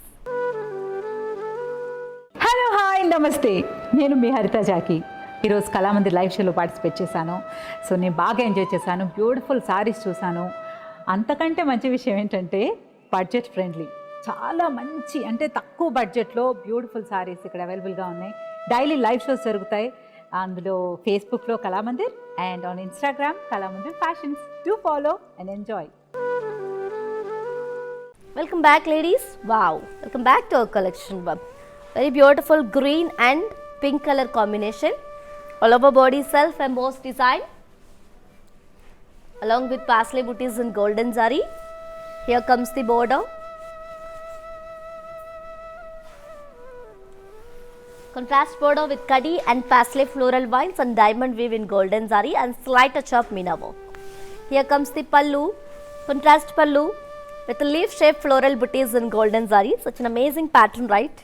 Hello hi నమస్తే, నేను మీ హరిత Jackie. ఈరోజు Kalamandir live షోలో participate చేశాను. So నేను బాగా enjoy చేశాను, beautiful saris చూశాను. అంతకంటే మంచి విషయం ఏంటంటే బడ్జెట్ ఫ్రెండ్లీ, చాలా మంచి అంటే తక్కువ బడ్జెట్లో బ్యూటిఫుల్ సారీస్ ఇక్కడ అవైలబుల్గా ఉన్నాయి. డైలీ లైవ్ షోస్ జరుగుతాయి, అందులో ఫేస్బుక్లో Kalamandir and on Instagram Kalamandir fashions. Do follow and enjoy. Welcome back, ladies. Wow, welcome back to our collection. Very beautiful green and pink color combination. All over body self embossed design along with parsley booties in golden zari. Here comes the border. Contrast border with kadi and parsley floral vines and diamond weave in golden zari and slight touch of meena work. Here comes the pallu, contrast pallu with leaf shaped floral booties in golden zari. Such an amazing pattern, right?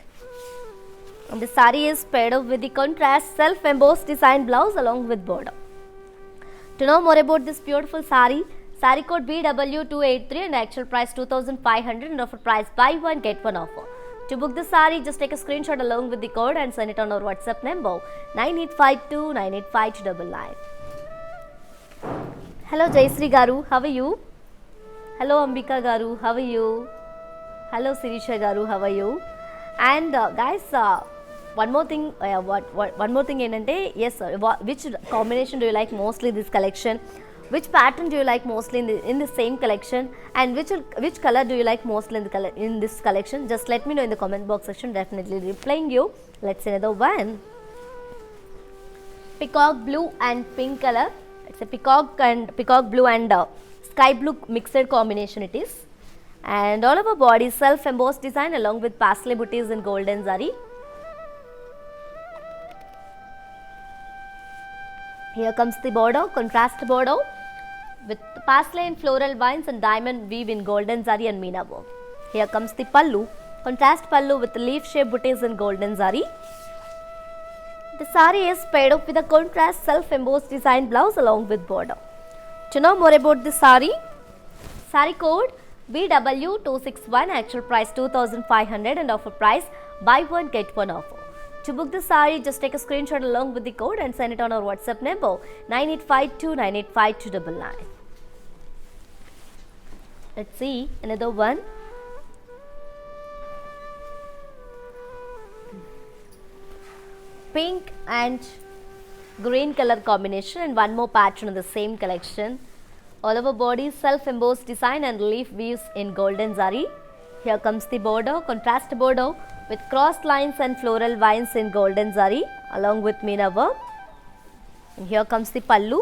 And the saree is paired up with the contrast self embossed design blouse along with border. To know more about this beautiful saree, saree code BW283 and actual price 2500 and offer price buy one get one offer. To book the saree, just take a screenshot along with the code and send it on our WhatsApp number 9852985299. Hello Jayasree garu, how are you? Hello Ambika garu, how are you? Hello Sirisha garu, how are you? And guys, one more thing ఏంటంటే yes, which combination do you like mostly this collection? Which pattern do you like mostly in the same collection, and which color do you like mostly in this collection? Just let me know in the comment box section. Definitely replying you. Let's see another one. Peacock blue and pink color. It's a peacock blue and sky blue mixed combination it is. And all over body self embossed design along with parsley booties in golden zari. Here comes the border, contrast border with parsley and floral vines and diamond weave in golden zari and meena work. Here comes the pallu, contrast pallu with leaf shaped booties in golden zari. The saree is paired up with a contrast self embossed design blouse along with border. To know more about this saree, saree code BW261, actual price 2500 and offer price buy one get one offer. To book the saree, just take a screenshot along with the code and send it on our WhatsApp number 9852985299. Let's see another one. Pink and green color combination and one more pattern in the same collection. All over body self embossed design and leaf weaves in golden zari. Here comes the border, contrast border with crossed lines and floral vines in golden zari along with meena work. And here comes the pallu,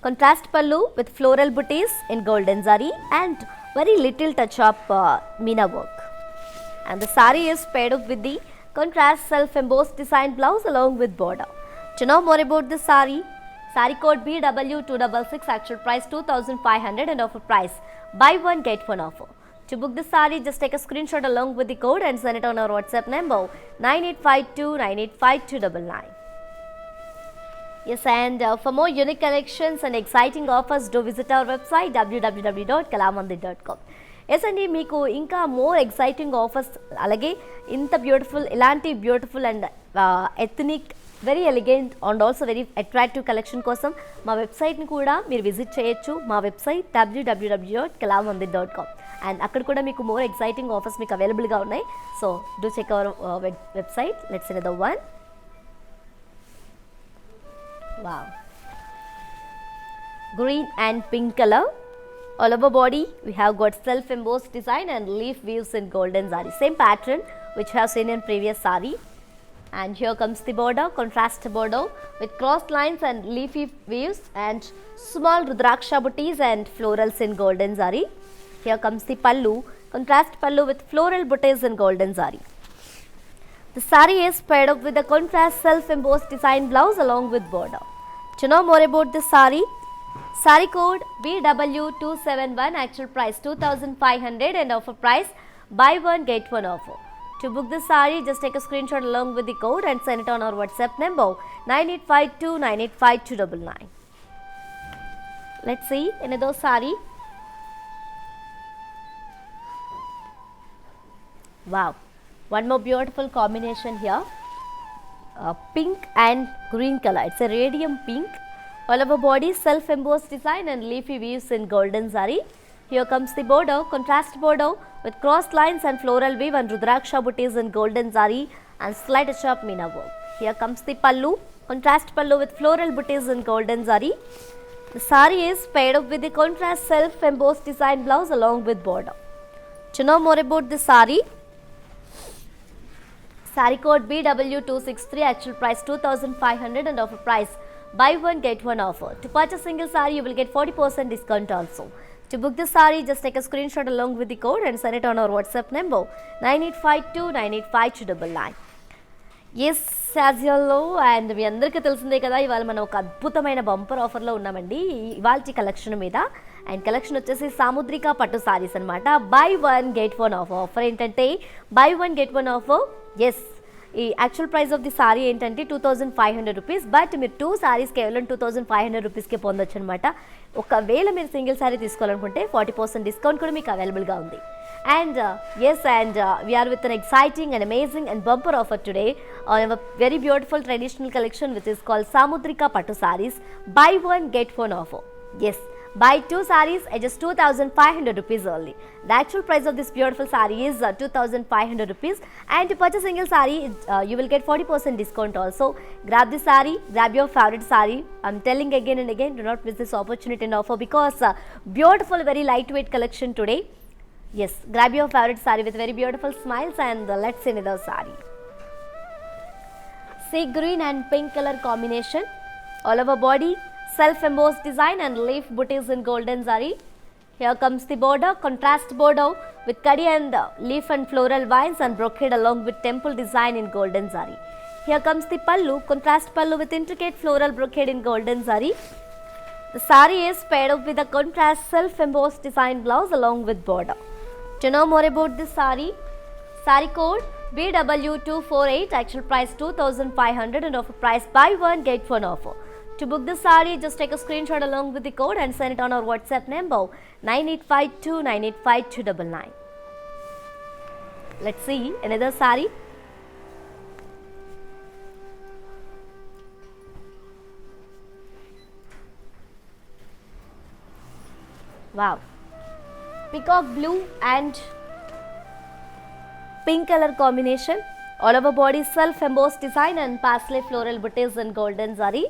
contrast pallu with floral booties in golden zari and very little touch of meena work. And the saree is paired up with the contrast self embossed design blouse along with border. To know more about this saree, saree code BW266, actual price 2500 and offer price buy one get one offer. To book the saree, just take a screenshot along with the code and send it on our WhatsApp number 9852985299. Yes, and for more unique collections and exciting offers, do visit our website www.kalamandir.com. Yes అండి, మీకు ఇంకా more exciting offers, అలాగే ఇంత beautiful, ఇలాంటి beautiful and ethnic, very elegant and also very attractive collection కోసం మా వెబ్సైట్ని కూడా మీరు విజిట్ చేయొచ్చు. మా వెబ్సైట్ www.kalamandir.com. అండ్ అక్కడ కూడా మీకు మోర్ ఎక్సైటింగ్ ఆఫర్స్ మీకు అవైలబుల్గా ఉన్నాయి. So do check our website. Let's see the one. Wow, green and pink color. All over body we have got self embossed design and leaf weaves in golden zari, same pattern which we have seen in previous sari. And here comes the border, contrast border with crossed lines and leafy weaves and small rudraksha booties and florals in golden zari. Here comes the pallu, contrast pallu with floral booties in golden zari. The saree is paired up with a contrast self-embossed design blouse along with border. To know more about this saree, saree code BW271, actual price 2500 and offer price buy one get one offer. To book this saree, just take a screenshot along with the code and send it on our WhatsApp number 9852985299. Let's see another saree. Wow, one more beautiful combination here, pink and green color. It's a radium pink. All over body self embossed design and leafy weaves in golden zari. Here comes the border, contrast border with crossed lines and floral weave and rudraksha booties in golden zari and slight sharp meena work. Here comes the pallu, contrast pallu with floral booties in golden zari. The saree is paired up with the contrast self embossed design blouse along with border. To know more about the saree, saree code BW263, actual price 2500 and offer price buy one get one offer. To purchase single saree, you will get 40% discount also. To book the saree, just take a screenshot along with the code and send it on our WhatsApp number 9852985299. Yes యాజ్యూలో and మీ అందరికీ తెలిసిందే కదా, ఇవాళ మనం ఒక అద్భుతమైన bumper ఆఫర్లో ఉన్నామండి ఇవాళ కలెక్షన్ మీద. అండ్ కలెక్షన్ వచ్చేసి సాముద్రిక పట్టు సారీస్ అనమాట. Buy one get one offer. Offer ఏంటంటే buy one get one offer. Yes, ఈ actual price of the sari ఏంటంటే 2500 రూపీస్, బట్ మీరు 2 సారీస్ కేవలం 2500 రూపీస్కే పొందొచ్చు అనమాట. ఒకవేళ మీరు సింగిల్ సారీ తీసుకోవాలనుకుంటే 40% డిస్కౌంట్ కూడా మీకు అవైలబుల్గా ఉంది. And yes, and we are with an exciting and amazing and bumper offer today on a very beautiful traditional collection which is called Samudrika Pattu Sarees. Buy one get one offer. Yes, buy 2 sarees at just 2500 rupees only. The actual price of this beautiful saree is 2500 rupees, and to purchase single saree you will get 40% discount also. Grab the saree, grab your favorite saree. I'm telling again and again, do not miss this opportunity and offer because beautiful, very lightweight collection today. Yes, grab your favorite saree with very beautiful smiles and let's see another saree. Sea green and pink color combination. All over body, self-embossed design and leaf booties in golden zari. Here comes the border, contrast border with kadi and leaf and floral vines and brocade along with temple design in golden zari. Here comes the pallu, contrast pallu with intricate floral brocade in golden zari. The saree is paired up with a contrast self-embossed design blouse along with border. To know more about this saree, saree code BW248, actual price 2500 and offer price buy one get one offer. To book this saree, just take a screenshot along with the code and send it on our WhatsApp number 9852985299. Let's see another saree. Wow, peacock blue and pink color combination. All over body self embossed design and paisley floral booties in golden zari.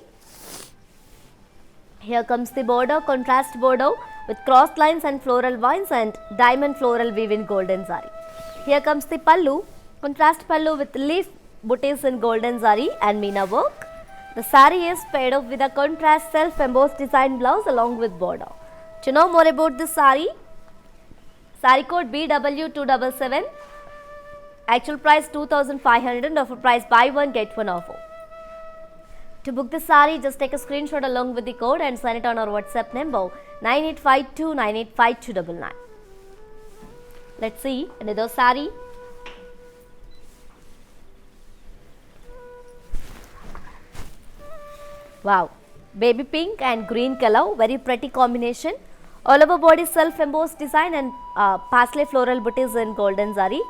Here comes the border, contrast border with crossed lines and floral vines and diamond floral weave in golden zari. Here comes the pallu, contrast pallu with leaf booties in golden zari and meena work. The saree is paired up with a contrast self embossed design blouse along with border. To know more about this saree, saree code BW277, actual price 2500 and offer price buy one get one offer. To book the saree, just take a screenshot along with the code and send it on our WhatsApp number 9852985299. Let's see another saree. Wow, baby pink and green color, very pretty combination. All over body self embossed design and parsley floral booties in golden zari.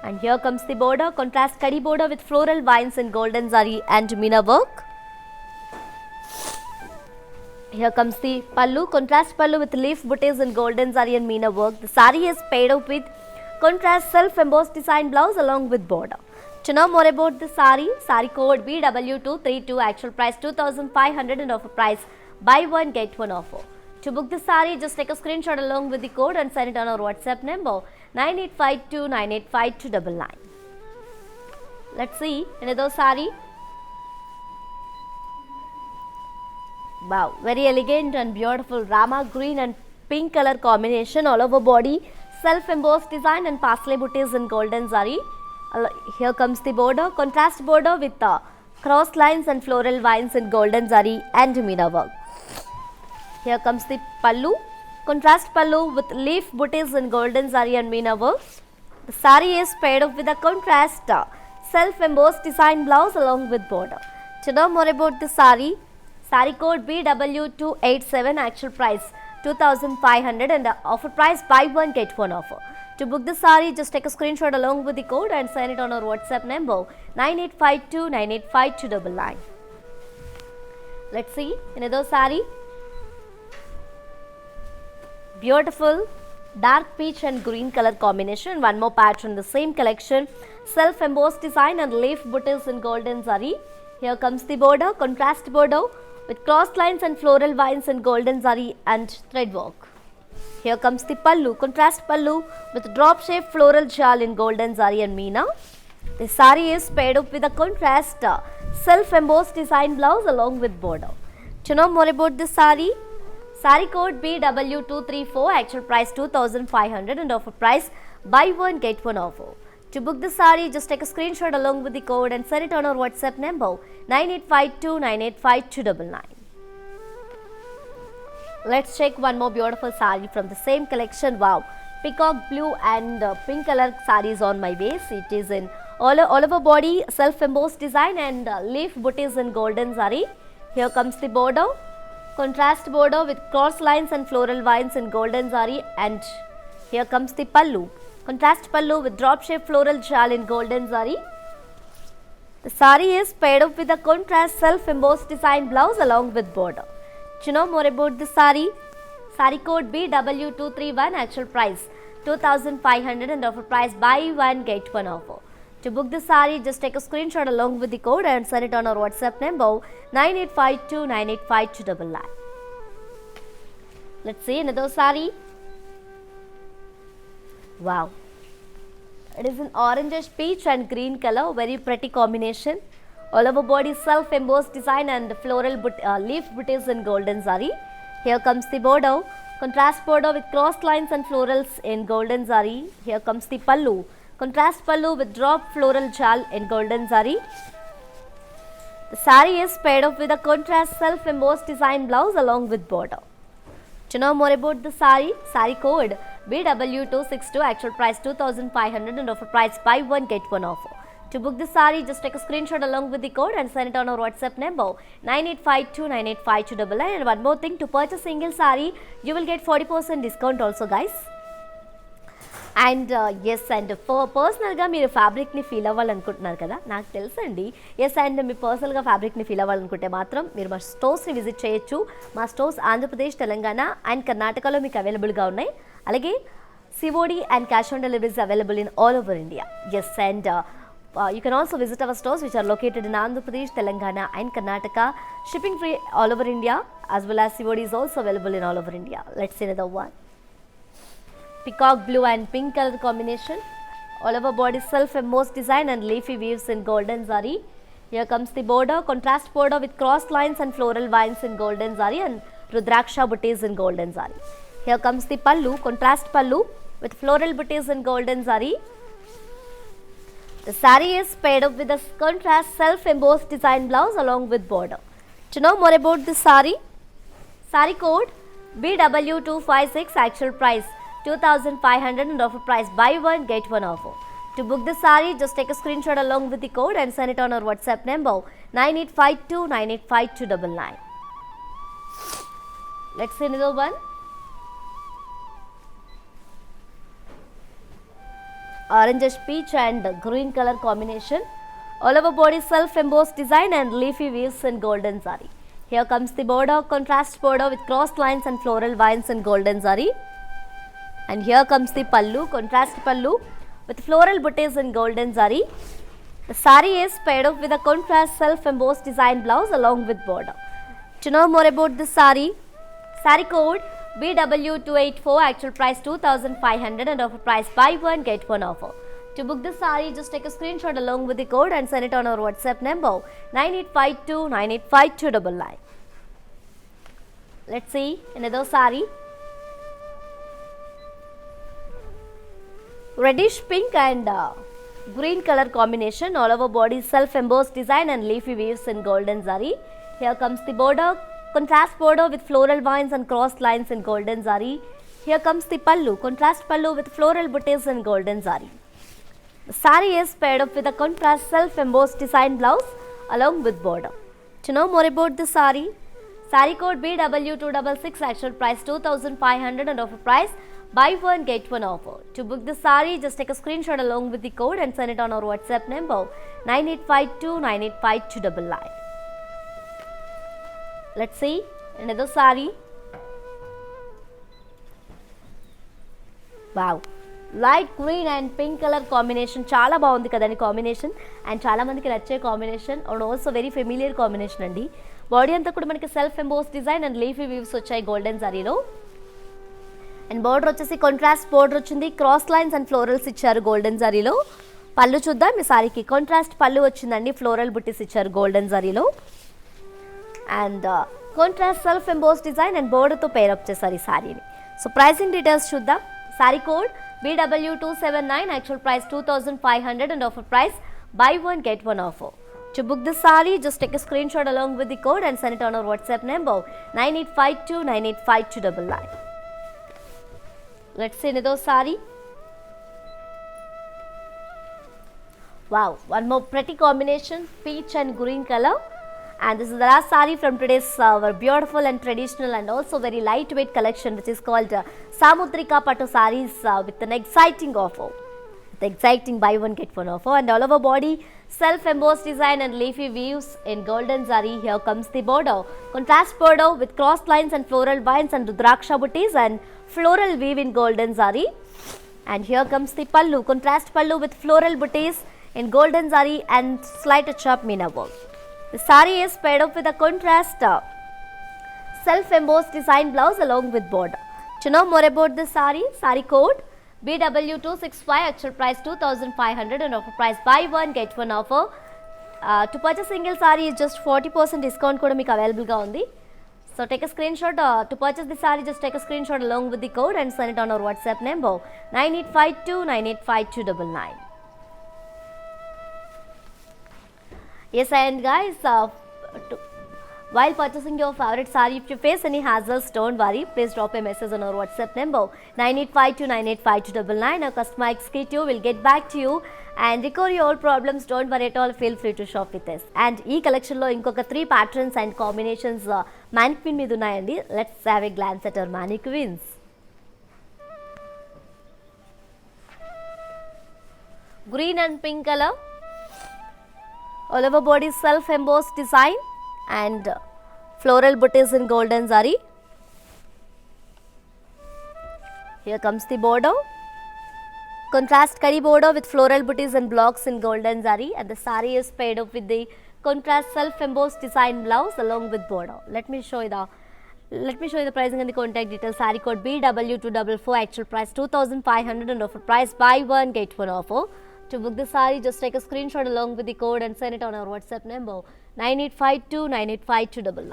And here comes the border, contrast kadi border with floral vines in golden zari and meena work. Here comes the pallu, contrast pallu with leaf booties in golden zari and meena work. The saree is paired up with contrast self embossed design blouse along with border. To know more about the saree, saree code BW232, actual price 2500 and offer price buy one get one offer. To book the saree, just take a screenshot along with the code and send it on our WhatsApp number 9852985299. Let's see another saree. Wow, very elegant and beautiful Rama green and pink color combination, all over body self embossed design and parsley booties in golden zari. Here comes the border, contrast border with cross lines and floral vines in golden zari and meena work. Here comes the pallu, contrast pallu with leaf booties in golden zari and meena work. The saree is paired up with a contrast self embossed design blouse along with border. To know more about the saree, saree code BW287, actual price 2500 and offer price buy one get one offer. To book the saree, just take a screenshot along with the code and send it on our WhatsApp number 9852985299. Let's see another saree. Beautiful dark peach and green color combination. One more patch in the same collection. Self embossed design and leaf booties in golden zari. Here comes the border, contrast border with cross lines and floral vines in golden zari and thread work. Here comes the pallu, contrast pallu with drop shape floral shawl in golden zari and meena. The saree is paired up with a contrast self embossed design blouse along with border. To know more about this saree, saree code BW234, actual price 2500 and offer price buy one get one offer. To book the saree, just take a screenshot along with the code and send it on our WhatsApp number 9852985299. Let's check one more beautiful saree from the same collection. Wow, peacock blue and pink color sarees on my waist. It is in all over body self embossed design and leaf booties in golden zari. Here comes the border, contrast border with cross lines and floral vines in golden zari. And here comes the pallu, contrast pallu with drop shape floral shawl in golden zari. The saree is paired up with a contrast self embossed design blouse along with border. To know more about the saree, saree code BW231, actual price 2500 and offer price buy one get one offer. To book the saree, just take a screenshot along with the code and send it on our WhatsApp number 9852985299. Let's see another saree. Wow, it is an orangish peach and green color, very pretty combination. All over body self embossed design and floral leaf booties in golden zari. Here comes the border, contrast border with cross lines and florals in golden zari. Here comes the pallu, contrast pallu with drop floral shawl in golden zari. The saree is paired up with a contrast self embossed design blouse along with border. To know more about the saree, saree code BW262, actual price 2500 and offer price buy one get one offer. To book the saree, just take a screenshot along with the code and send it on our WhatsApp number 9852985299. And one more thing, to purchase single saree, you will get 40% discount also, guys. And yes and పర్సనల్గా మీరు ఫ్యాబ్రిక్ని feel అవ్వాలనుకుంటున్నారు కదా, నాకు తెలుసండి. Yes and మీ పర్సనల్గా ఫ్యాబ్రిక్ని feel అవ్వాలనుకుంటే మాత్రం మీరు మా స్టోర్స్ని విజిట్ చేయొచ్చు. మా స్టోర్స్ ఆంధ్రప్రదేశ్, తెలంగాణ అండ్ కర్ణాటకలో మీకు అవైలబుల్గా ఉన్నాయి. అలాగే COD and cash on deliveries available in all over India. Yes and you can also visit our stores which are located in Andhra Pradesh, Telangana and Karnataka. Shipping free all over India, as well as COD is also available in all over India. Let's see another one. Peacock blue and pink color combination. All over body self embossed design and leafy weaves in golden zari. Here comes the border, contrast border with cross lines and floral vines in golden zari and rudraksha booties in golden zari. Here comes the pallu, contrast pallu with floral booties in golden zari. The saree is paired up with a contrast self-embossed design blouse along with border. To know more about this saree, saree code BW256, actual price 2,500 and offer price buy one get one offer. To book the saree, just take a screenshot along with the code and send it on our WhatsApp number 9852985299. Let's see another one. Orange peach and green color combination. All over body self embossed design and leafy weaves in golden zari. Here comes the border, contrast border with crossed lines and floral vines in golden zari. And here comes the pallu, contrast pallu with floral bouquets in golden zari. The sari is paired up with a contrast self embossed design blouse along with border. To know more about this sari code BW284, actual price 2,500 and offer price buy one get one offer. To book this saree, just take a screenshot along with the code and send it on our WhatsApp number 9852985299. Let's see another saree. Reddish pink and green color combination, all over body self embossed design and leafy weaves in golden zari. Here comes the border, contrast border with floral vines and crossed lines in golden zari. Here comes the pallu, contrast pallu with floral bouquets in golden zari. The saree is paired up with a contrast self embossed design blouse along with border. To know more about the saree code BW266, actual price 2,500 and offer price buy one get one offer. To book the saree, just take a screenshot along with the code and send it on our WhatsApp number 9852985299. Let's see another saree. Wow, light green and pink colour combination చాలా బాగుంది కదండి combination. And చాలా మందికి నచ్చే combination and also very familiar combination అండి. Body అంతా కూడా మనకి self emboss design and leafy weaves వచ్చాయి గోల్డెన్ జరీలో. అండ్ బోర్డర్ వచ్చేసి కాంట్రాస్ట్ బోర్డర్ వచ్చింది, క్రాస్ లైన్స్ అండ్ ఫ్లోరల్స్ ఇచ్చారు గోల్డెన్ జరీలో. పళ్ళు చూద్దాం, ఈ సారీకి కాంట్రాస్ట్ పళ్ళు వచ్చిందండి, ఫ్లోరల్ బుట్టీస్ ఇచ్చారు గోల్డెన్ జరీలో. And contrast self emboss design and బోర్డర్తో పేరప్ చేశారు ఈ సారీని. సో ప్రైసింగ్ డీటెయిల్స్ చూద్దాం. Sari code BW279, actual price 2,500 and offer price buy one get one offer. To book this saree, just take a screenshot along with the code and send it on our WhatsApp number 9852985299. Let's see another saree. Wow, one more pretty combination, peach and green color. And this is the last saree from today's our beautiful and traditional and also very lightweight collection, which is called Samudrika Pattu sarees with an exciting offer. The exciting buy one get one offer, and all over body self embossed design and leafy weaves in golden zari. Here comes the border, contrast border with cross lines and floral vines and rudraksha butties and floral weave in golden zari. And here comes the pallu, contrast pallu with floral butties in golden zari and slight chop meena work. The saree is paired up with a contrast self embossed design blouse along with border. To know more about this saree code BW265, actual price 2,500 and offer price buy one get one offer. To purchase single saree is just 40% discount kuda meeku available ga undi. So take a screenshot to purchase the saree, just take a screenshot along with the code and send it on our WhatsApp number 9852985299. Yes, and guys, while purchasing your favorite saree, if you face any hassles, don't worry. Please drop a message on our WhatsApp number 9852985299. Our customer executive will get back to you and recover your all problems. Don't worry at all. Feel free to shop with us. And ee collection lo inkoka 3 patterns and combinations mannequin మీద ఉన్నాయండి. Let's have a glance at our mannequins. Green and pink color. All over body self embossed design and floral butties in golden zari. Here comes the border, contrast curry border with floral butties and blocks in golden zari, and the saree is paired up with the contrast self embossed design blouse along with border. Let me show you the pricing and the contact details. Saree code BW244, actual price 2,500 and offer price buy one get one offer. To book the saree, just take a screenshot along with the code and send it on our WhatsApp number 9852985299.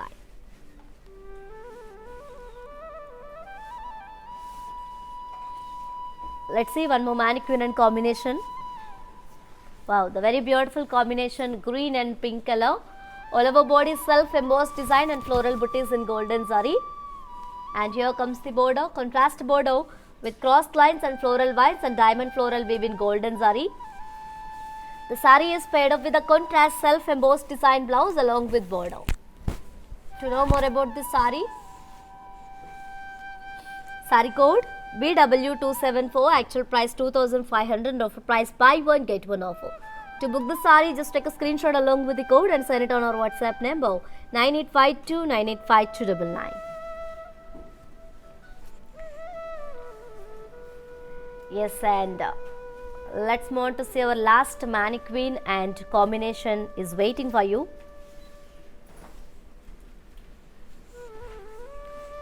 Let's see one more mannequin and combination. Wow, the very beautiful combination, green and pink color. All over body self embossed design and floral butties in golden zari. And here comes the border, contrast border with crossed lines and floral vines and diamond floral weave in golden zari. The saree is paired up with a contrast self-embossed design blouse along with border. To know more about this saree, saree code BW274, actual price 2500, offer price buy one get one offer. To book the saree, just take a screenshot along with the code and send it on our WhatsApp number 9852 985299. Yes, and let's move on to see our last mannequin and combination is waiting for you.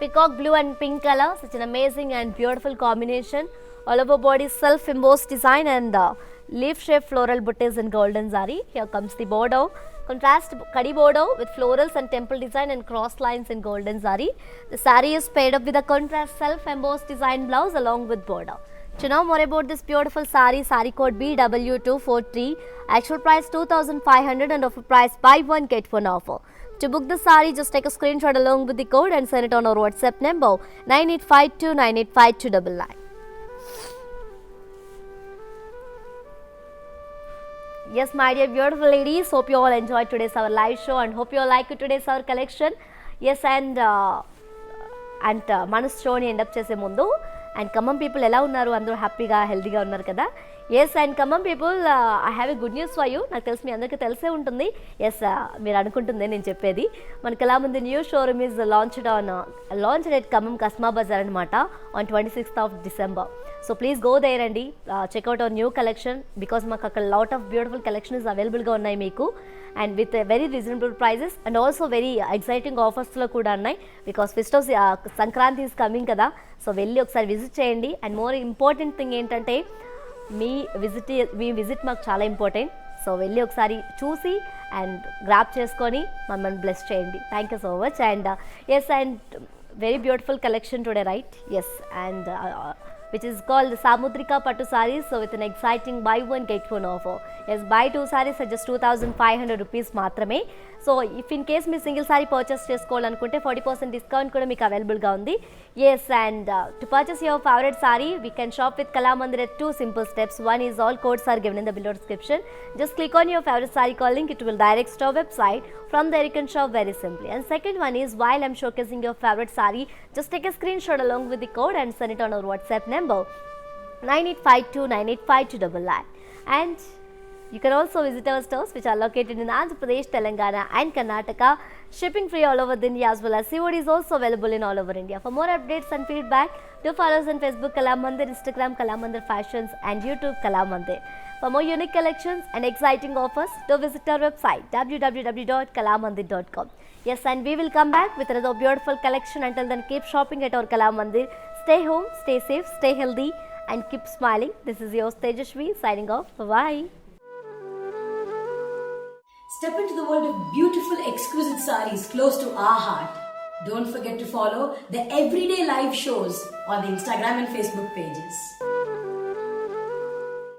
Peacock blue and pink color, such an amazing and beautiful combination. All over body self-embossed design and leaf-shaped floral butties in golden zari. Here comes the border. Contrast kadi border with florals and temple design and cross lines in golden zari. The saree is paired up with a contrast self-embossed design blouse along with border. To know more about this beautiful saree, saree code BW243, actual price 2500 and offer price buy one get one offer. To book the saree, just take a screenshot along with the code and send it on our WhatsApp number 9852 985299. Yes, my dear beautiful ladies, hope you all enjoyed today's our live show and hope you all like today's our collection. Yes, and మన షోని end up చేసే ముందు and Khammam people ఎలా ఉన్నారు, అందరూ హ్యాపీగా హెల్తీగా ఉన్నారు కదా. Yes, and Khammam people I have a good news for you. నాకు తెలిసి మీ అందరికీ తెలిసే ఉంటుంది. ఎస్, మీరు అనుకుంటుంది నేను చెప్పేది. మనకి ఎలా ముందు new showroom is launched at Khammam Kasba Bazaar అనమాట on 26th of December. So please go there అండి, check out our new collection because మాకు అక్కడ లాట్ ఆఫ్ బ్యూటిఫుల్ కలెక్షన్స్ అవైలబుల్గా ఉన్నాయి మీకు and with very reasonable prices and also very exciting ఆఫర్స్లో కూడా ఉన్నాయి because festive Sankranti is coming కదా. సో వెళ్ళి ఒకసారి విజిట్ చేయండి. అండ్ మోర్ ఇంపార్టెంట్ థింగ్ ఏంటంటే మీ విజిట్ మాకు చాలా ఇంపార్టెంట్. సో వెళ్ళి ఒకసారి చూసి అండ్ గ్రాప్ చేసుకొని మమ్మల్ని బ్లెస్ చేయండి. Thank you so much. And yes, and very beautiful collection today, right? Yes, and which is called the Samudrika Pattu sarees, so with an exciting buy one get one offer. Yes, buy two sarees at just 2500 rupees మాత్రమే. So if in case మీరు single sari purchase చేసుకోవాలనుకుంటే 40% discount కూడా మీకు అవైలబుల్గా ఉంది. Yes, and to purchase your favourite sari we can shop with Kalamandir at 2 simple steps. One is all codes are given in the below description. Just click on your favorite saree call link, it will direct to our website. From there you can shop very simply. And second one is, while I'm showcasing your favorite saree, just take a screenshot along with the code and send it on our WhatsApp number 9852 985299. And you can also visit our stores which are located in Andhra Pradesh, Telangana and Karnataka. Shipping free all over India as well as COD is also available in all over India. For more updates and feedback, do follow us on Facebook Kalamandir, Instagram Kalamandir Fashions and YouTube Kalamandir. For more unique collections and exciting offers, do visit our website www.kalamandir.com. Yes, and we will come back with another beautiful collection. Until then, keep shopping at our Kalamandir. Stay home, stay safe, stay healthy and keep smiling. This is your Tejashwi signing off. Bye-bye. Step into the world of beautiful, exquisite sarees close to our heart. Don't forget to follow the everyday live shows on the Instagram and Facebook pages.